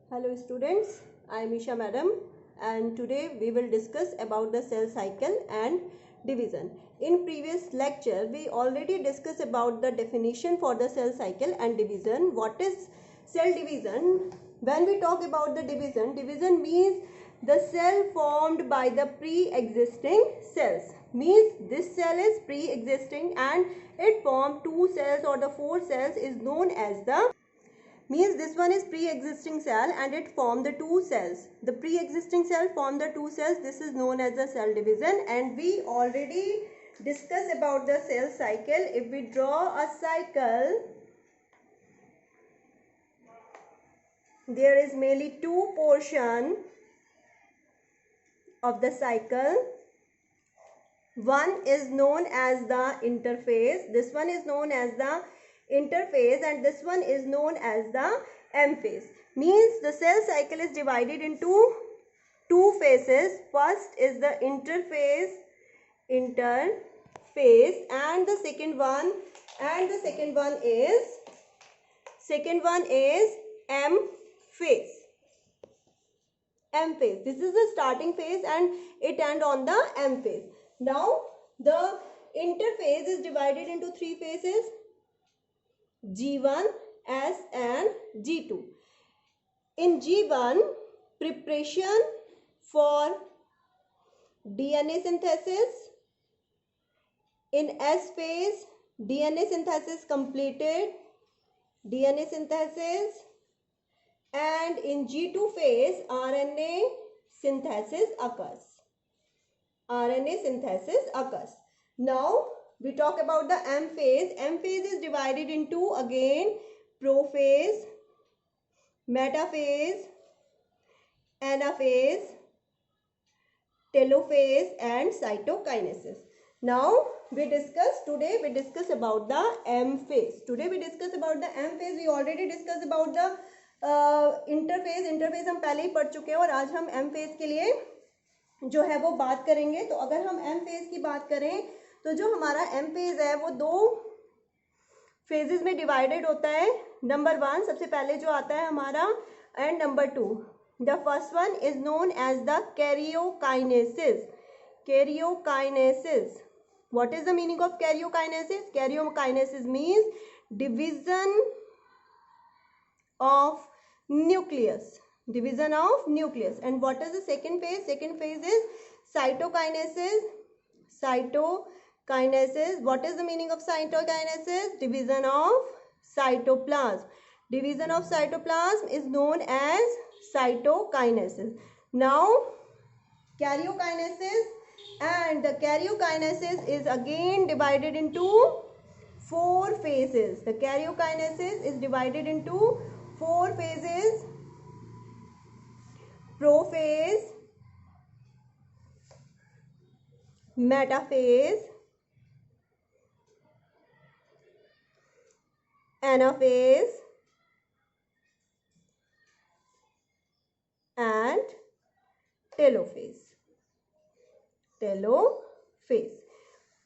Hello students, I am Isha madam and today we will discuss about the cell cycle and division. In previous lecture we already discussed about the definition for the cell cycle and division. What is cell division? When we talk about the division, division means the cell formed by the pre-existing cells. Means this cell is pre-existing and it formed two cells or the four cells is known as the means this one is pre-existing cell and it formed the two cells. The pre-existing cell formed the two cells. This is known as the cell division and we already discussed about the cell cycle. If we draw a cycle, there is mainly two portions of the cycle. One is known as the interphase. This one is known as the interphase and this one is known as the M phase. Means the cell cycle is divided into two phases. First is the interphase and the second one is M phase. M phase. This is the starting phase and it ends on the M phase. Now the interphase is divided into three phases: G1, S and G2. In G1, preparation for DNA synthesis. In S phase, DNA synthesis completed, DNA synthesis, and in G2 phase, RNA synthesis occurs. RNA synthesis occurs. Now we talk about the M phase. M phase is divided into again prophase, metaphase, anaphase, telophase and cytokinesis. Now today we discuss about the M phase. We already discussed about the interface हम पहले ही पढ़ चुके हैं और आज हम M phase के लिए जो है वो बात करेंगे. तो अगर हम एम फेज की बात करें तो जो हमारा एम फेज है वो दो फेजेस में डिवाइडेड होता है. नंबर 1 सबसे पहले जो आता है हमारा and number 2. The first one is known as the karyokinesis. What is the meaning of karyokinesis? Karyokinesis means division of nucleus. And what is the second phase? Second phase is cytokinesis. What is the meaning of cytokinesis? Division of cytoplasm. Division of cytoplasm is known as cytokinesis. Now karyokinesis, and the karyokinesis is again divided into four phases. The karyokinesis is divided into four phases: prophase, metaphase, anaphase and telophase.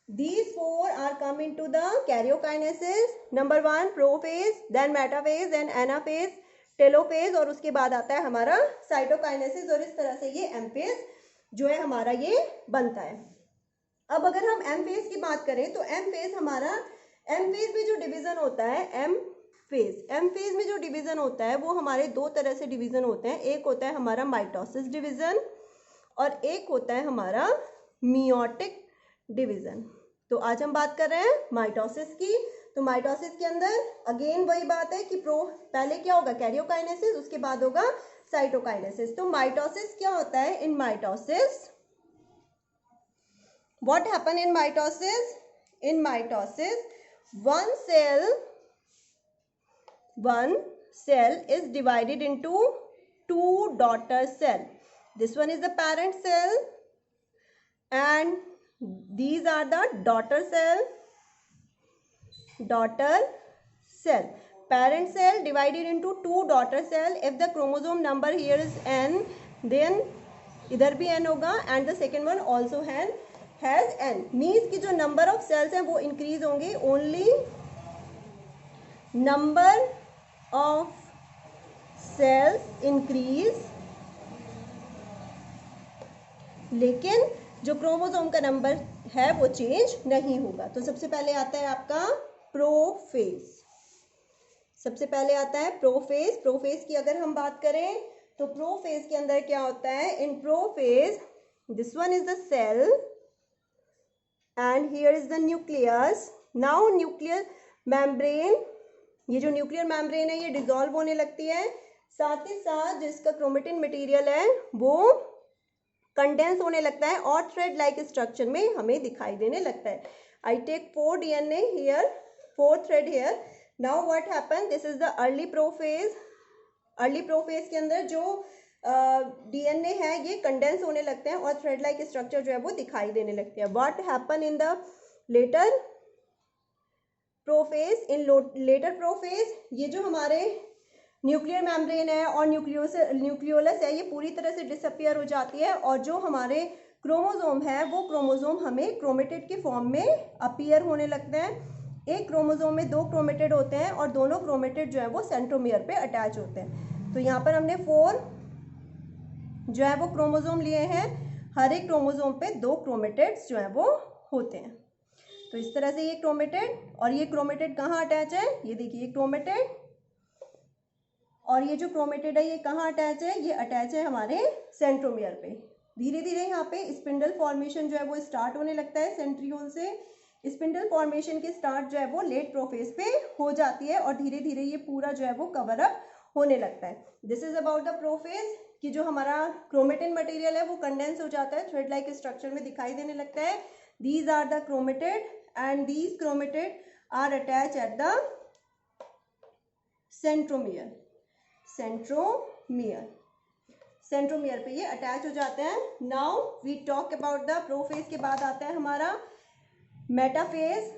These four are come into the karyokinesis. Number 1 prophase, then metaphase, then anaphase, telophase और उसके बाद आता है हमारा cytokinesis और इस तरह से ये M phase जो है हमारा ये बनता है. अब अगर हम M phase की बात करें तो M phase में जो डिवीजन होता है M phase में जो डिवीजन होता है वो हमारे दो तरह से डिवीजन होते हैं. एक होता है हमारा माइटोसिस डिवीजन और एक होता है हमारा मियोटिक डिवीजन. तो आज हम बात कर रहे हैं माइटोसिस की. तो माइटोसिस के अंदर अगेन वही बात है कि पहले क्या होगा कैरियोकाइनेसिस, उसके बाद होगा साइटोकाइनेसिस. तो माइटोसिस क्या होता है? इन mitosis what happen in mitosis? In mitosis one cell is divided into two daughter cell. This one is the parent cell and these are the daughter cell. Parent cell divided into two daughter cell. If the chromosome number here is n, then इधर भी n होगा and the second one also has n. Means कि जो number of cells हैं वो increase होंगे. Only number of cells increase, लेकिन जो क्रोमोसोम का नंबर है वो चेंज नहीं होगा। तो सबसे पहले आता है आपका प्रोफेज। सबसे पहले आता है प्रोफेज। प्रोफेज की अगर हम बात करें तो प्रोफेज के अंदर क्या होता है? In prophase this one is the cell and here is the nucleus. Now nuclear membrane, ये जो न्यूक्लियर मेम्ब्रेन है ये डिसॉल्व होने लगती है, साथ ही साथ जिसका क्रोमेटिन मटेरियल है वो कंडेंस होने लगता है और थ्रेड लाइक स्ट्रक्चर में हमें दिखाई देने लगता है। I take 4 DNA here, 4 thread here. Now what happen, this is the early prophase. Early prophase के अंदर जो DNA है ये कंडेंस होने लगते हैं और थ्रेड लाइक स्ट्रक्चर जो है वो दिखाई देने लगते हैं। What happen in the later prophase, in later prophase, ये जो हमारे न्यूक्लियर मेम्ब्रेन है और न्यूक्लियोलस है ये पूरी तरह से डिसअपियर हो जाती है और जो हमारे क्रोमोसोम है वो क्रोमोसोम हमें क्रोमेटिड के फॉर्म में अपीयर होने लगते हैं। एक क्रोमोसोम में 2 क्रोमेटिड होते हैं और दोनों क्रोमेटिड जो है वो सेंट्रोमियर पे अटैच होते हैं। तो यहाँ पर हमने 4 जो है वो क्रोमोसोम लिए हैं, हर एक क्रोमोसोम पे 2 क्रोमेटिड्स जो है वो होते हैं। तो इस तरह से ये क्रोमेटिड, और ये क्रोमेटिड कहाँ अटैच है? ये देखिए क्रोमेटिड, और ये जो क्रोमेटिड है ये कहाँ अटैच है? ये अटैच है हमारे सेंट्रोमियर पे। धीरे धीरे यहाँ पे स्पिंडल फॉर्मेशन जो है वो स्टार्ट होने लगता है सेंट्रियोल से। स्पिंडल फॉर्मेशन के स्टार्ट जो है वो लेट प्रोफेज पे हो जाती है और धीरे धीरे ये पूरा जो है वो कवर अप होने लगता है। This is about the prophase कि जो हमारा क्रोमेटिन मटेरियल है वो कंडेंस हो जाता है, थ्रेड लाइक स्ट्रक्चर में दिखाई देने लगता है। These are the chromatid and these chromatid are attach at the centromere. Centromere, centromere पे ये अटैच हो जाते हैं। Now we talk about the prophase के बाद आता है हमारा मेटाफेज।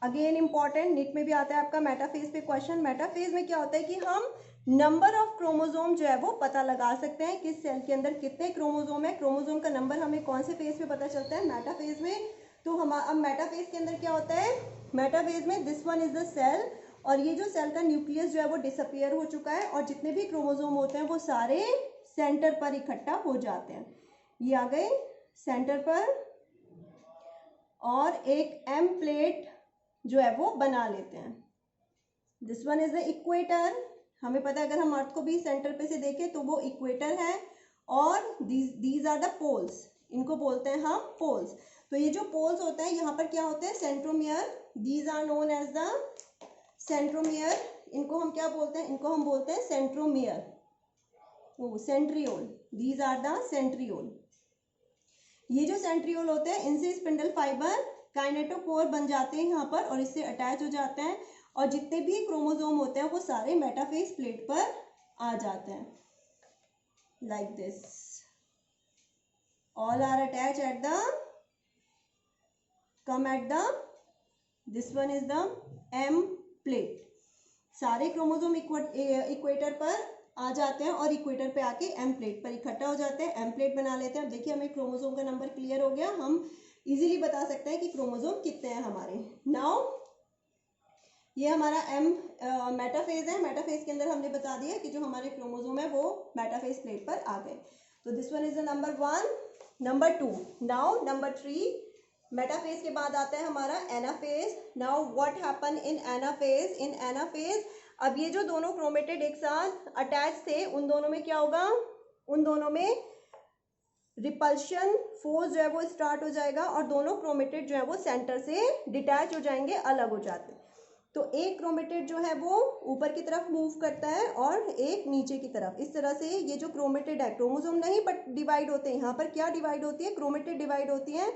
अगेन इंपॉर्टेंट, नीट में भी आता है आपका मेटाफेज पे क्वेश्चन। मेटाफेज में क्या होता है कि हम नंबर ऑफ क्रोमोसोम जो है वो पता लगा सकते हैं, किस सेल के अंदर कितने क्रोमोसोम है। क्रोमोसोम का नंबर हमें कौन से फेज पे पता चलता है? मेटाफेज में। तो हम अब मेटाफेज के अंदर क्या होता है? मेटाफेज में this one is the cell, और ये जो सेल का न्यूक्लियस जो है वो डिसअपियर हो चुका है और जितने भी क्रोमोसोम होते हैं वो सारे सेंटर पर इकट्ठा हो जाते हैं। ये आ गए सेंटर पर और एक एम प्लेट जो है वो बना लेते हैं। This one is the equator. हमें पता है अगर हम अर्थ को भी सेंटर पे से देखें तो वो इक्वेटर है, और दीज आर द पोल्स, इनको बोलते हैं हम पोल्स। तो ये जो पोल्स होते हैं यहाँ पर क्या होते हैं? Centromere. These are known as the centromere. इनको हम क्या बोलते हैं? इनको हम बोलते हैं centromere, centriole. These are the centriole. ये जो सेंट्रियोल होते हैं इनसे स्पिंडल फाइबर काइनेटोकोर बन जाते हैं यहाँ पर और इससे अटैच हो जाते हैं, और जितने भी क्रोमोसोम होते हैं वो सारे मेटाफेज प्लेट पर आ जाते हैं। Like this, all are attach at the come at the this one is the M plate. सारे क्रोमोसोम इक्वेटर पर आ जाते हैं और इक्वेटर पे आके एम प्लेट पर इकट्ठा हो जाते हैं, एम प्लेट बना लेते हैं। अब देखिए हमें क्रोमोसोम का नंबर क्लियर हो गया, हम इजीली बता सकते हैं कि क्रोमोसोम कितने हैं हमारे। नाउ ये हमारा एम मेटाफेज है। मेटाफेज के अंदर हमने बता दिया कि जो हमारे क्रोमोसोम है वो मेटाफेज प्लेट पर आ गए। तो this one is the number 1। Number 2, now number 3, metaphase के बाद आता है हमारा anaphase. Now what happen in anaphase? In anaphase अब ये जो दोनों क्रोमेटिड एक साथ अटैच थे उन दोनों में क्या होगा? उन दोनों में रिपल्शन फोर्स जो है वो स्टार्ट हो जाएगा और दोनों क्रोमेटिड जो है वो सेंटर से डिटैच हो जाएंगे, अलग हो जाते हैं। तो एक क्रोमेटिड जो है वो ऊपर की तरफ मूव करता है और एक नीचे की तरफ। इस तरह से ये जो क्रोमेटिड है, क्रोमोसोम नहीं बट डिवाइड होते हैं। यहाँ पर क्या डिवाइड होती है? क्रोमेटिड डिवाइड होती है।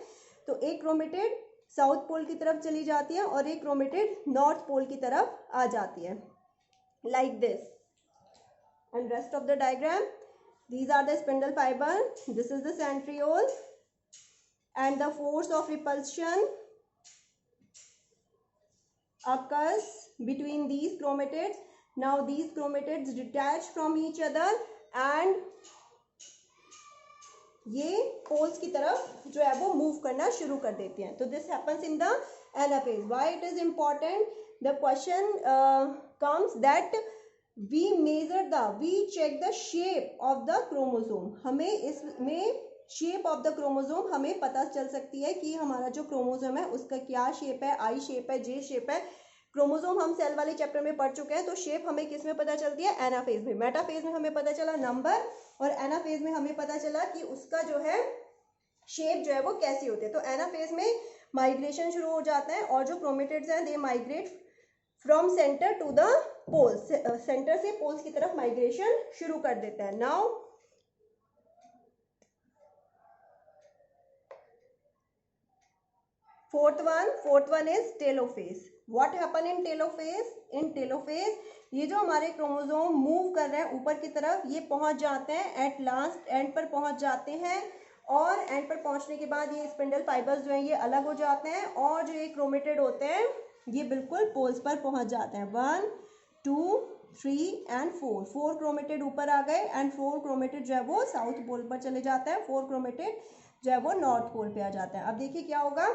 तो एक क्रोमेटिड साउथ पोल की तरफ चली जाती है और एक क्रोमेटिड नॉर्थ पोल की तरफ आ जाती है, like this. And rest of the diagram, these are the spindle fiber, this is the centriole, and the force of repulsion occurs between these chromatids. Now these chromatids detach from each other and ये poles की तरफ जो है वो move करना शुरू कर देते हैं। तो this happens in the anaphase. Why it is important? The question comes that we check the shape of the chromosome, हमें इसमें शेप ऑफ द क्रोमोसोम हमें पता चल सकती है कि हमारा जो क्रोमोसोम है उसका क्या शेप है, आई शेप है, जे शेप है। क्रोमोसोम हम सेल वाले चैप्टर में पढ़ चुके हैं, तो शेप हमें किस में पता चलती है, एनाफेज में। मेटाफेज में हमें पता चला नंबर, और एनाफेज में हमें पता चला कि उसका जो है शेप जो है वो कैसी होती है। तो एनाफेज में माइग्रेशन शुरू हो जाता है, और जो क्रोमेटिड्स हैं they migrate from centre to the poles, centre से पोल्स की तरफ माइग्रेशन शुरू कर देता है। Now fourth one is telophase. What happen in telophase? In telophase ये जो हमारे क्रोमोसोम मूव कर रहे हैं ऊपर की तरफ, ये पहुंच जाते हैं एट लास्ट एंड पर पहुंच जाते हैं, और एंड पर पहुंचने के बाद ये स्पिंडल फाइबर्स जो हैं ये अलग हो जाते हैं, और जो ये क्रोमेटिड होते हैं ये बिल्कुल पोल्स पर पहुंच जाते हैं। 1 2 3 एंड 4 क्रोमेटिड ऊपर आ गए, एंड 4 क्रोमेटिड जो है वो साउथ पोल पर चले जाते हैं, 4 क्रोमेटिड जो है वो नॉर्थ पोल पे आ जाते हैं। अब देखिए क्या होगा,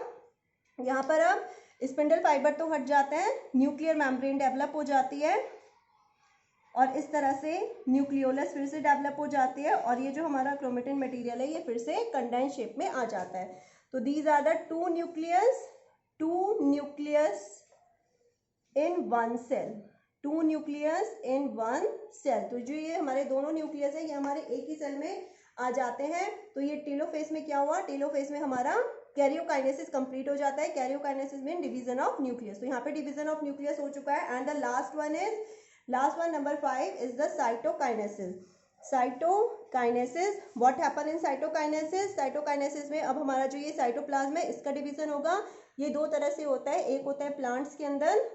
यहाँ पर अब स्पिंडल फाइबर तो हट जाते हैं, न्यूक्लियर मेम्ब्रेन डेवलप हो जाती है, और इस तरह से न्यूक्लियोलस फिर से डेवलप हो जाती है, और ये जो हमारा क्रोमेटिन मटेरियल है ये फिर से कंडेंस शेप में आ जाता है। तो these are the two nucleus in one cell, two nucleus in one cell. तो जो ये हमारे दोनों न्यूक्लियस है ये हमारे एक ही सेल में आ जाते हैं। तो ये टेलोफेज में क्या हुआ, टेलोफेज में हमारा कैरियोकाइनेसिस कंप्लीट हो जाता है। कैरियोकाइनेसिस में डिवीजन ऑफ न्यूक्लियस, तो यहाँ पे डिवीजन ऑफ न्यूक्लियस हो चुका है। And the last one number 5 is the cytokinesis. Cytokinesis, what happen in cytokinesis? Cytokinesis में अब हमारा जो ये साइटोप्लाज्म है इसका डिवीजन होगा। ये दो तरह से होता है, एक होता है प्लांट्स के अंदर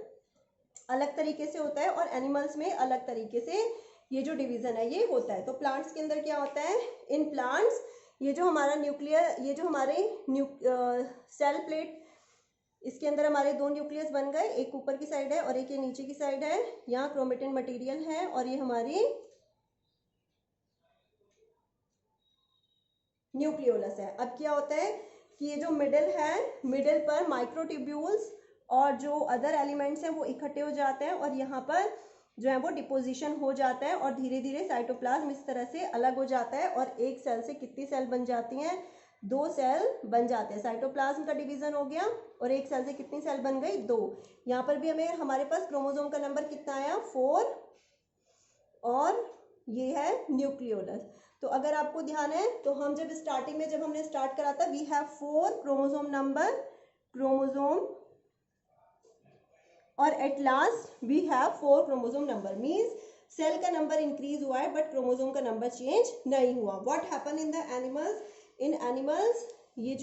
अलग तरीके से होता है, और एनिमल्स में अलग तरीके से ये जो डिवीजन है ये होता है। तो प्लांट्स के अंदर क्या होता है, इन प्लांट्स ये जो हमारा न्यूक्लियर, ये जो हमारे सेल प्लेट, इसके अंदर हमारे दो न्यूक्लियस बन गए, एक ऊपर की साइड है और एक ये नीचे की साइड है। यहाँ क्रोमेटिन मटेरियल है, और ये हमारी न्यूक्लियोलस है। अब क्या होता है कि ये जो मिडिल है, मिडिल पर माइक्रोट्यूब्यूल्स और जो अदर एलिमेंट्स हैं वो इकट्ठे हो जाते हैं, और यहाँ पर जो है वो डिपोजिशन हो जाता है, और धीरे धीरे साइटोप्लाज्म इस तरह से अलग हो जाता है, और एक सेल से कितनी सेल बन जाती हैं, 2 सेल बन जाते हैं। साइटोप्लाज्म का डिवीजन हो गया, और एक सेल से कितनी सेल बन गई, 2। यहाँ पर भी हमारे पास क्रोमोसोम का नंबर कितना आया, 4, और ये है न्यूक्लियोलस। तो अगर आपको ध्यान है तो हम जब स्टार्टिंग में जब हमने स्टार्ट करा था, we have 4 chromosome number, chromosome, और at last we have 4 chromosome number. Means cell का नंबर इंक्रीज हुआ है बट क्रोमोसोम का नंबर चेंज नहीं हुआ। What happen in the animals? In animals ये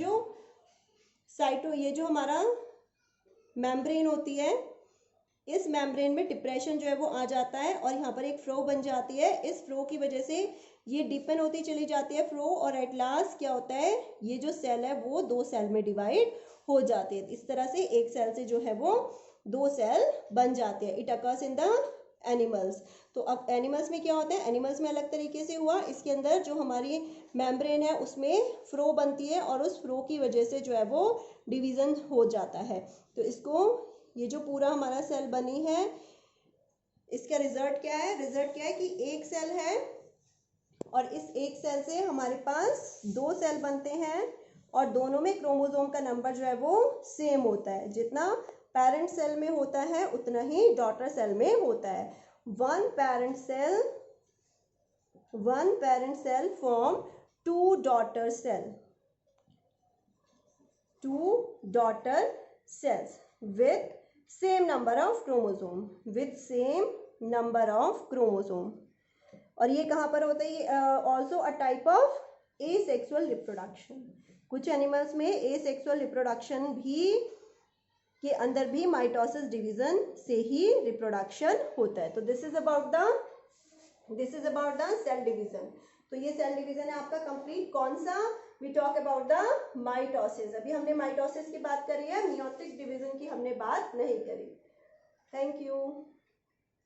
जो हमारा मेम्ब्रेन होती है, इस मेम्ब्रेन में डिप्रेशन जो है वो आ जाता है, और यहाँ पर एक फ्लो बन जाती है। इस फ्लो की वजह से ये डिपेंड होती चली जाती है फ्लो, और एट लास्ट क्या होता है, ये जो सेल है वो 2 सेल में डिवाइड हो जाती है। इस तरह से एक सेल से जो है वो 2 सेल बन जाते हैं। It occurs in the animals. तो अब एनिमल्स में क्या होता है, एनिमल्स में अलग तरीके से हुआ, इसके अंदर जो हमारी मेम्ब्रेन है उसमें फ्लो बनती है, और उस फ्लो की वजह से जो है वो डिवीजन हो जाता है। तो इसको, ये जो पूरा हमारा सेल बनी है, इसका रिजल्ट क्या है, रिजल्ट क्या है कि एक सेल है, और इस एक सेल से हमारे पास 2 सेल बनते हैं, और दोनों में क्रोमोसोम का नंबर जो है वो सेम होता है। जितना पेरेंट सेल में होता है उतना ही डॉटर सेल में होता है। One parent cell form 2 daughter cell, 2 daughter cells with same number of chromosome, with same number of chromosome। और ये कहाँ पर होता है, ये also a type of asexual reproduction. कुछ एनिमल्स में एसेक्सुअल रिप्रोडक्शन भी के अंदर भी माइटोसिस डिवीजन से ही रिप्रोडक्शन होता है। तो this is about the cell division. तो ये सेल डिवीजन है आपका कंप्लीट। कौन सा? We talk about the mitosis. अभी हमने माइटोसिस की बात करी है, मियोटिक डिवीजन की हमने बात नहीं करी। Thank you.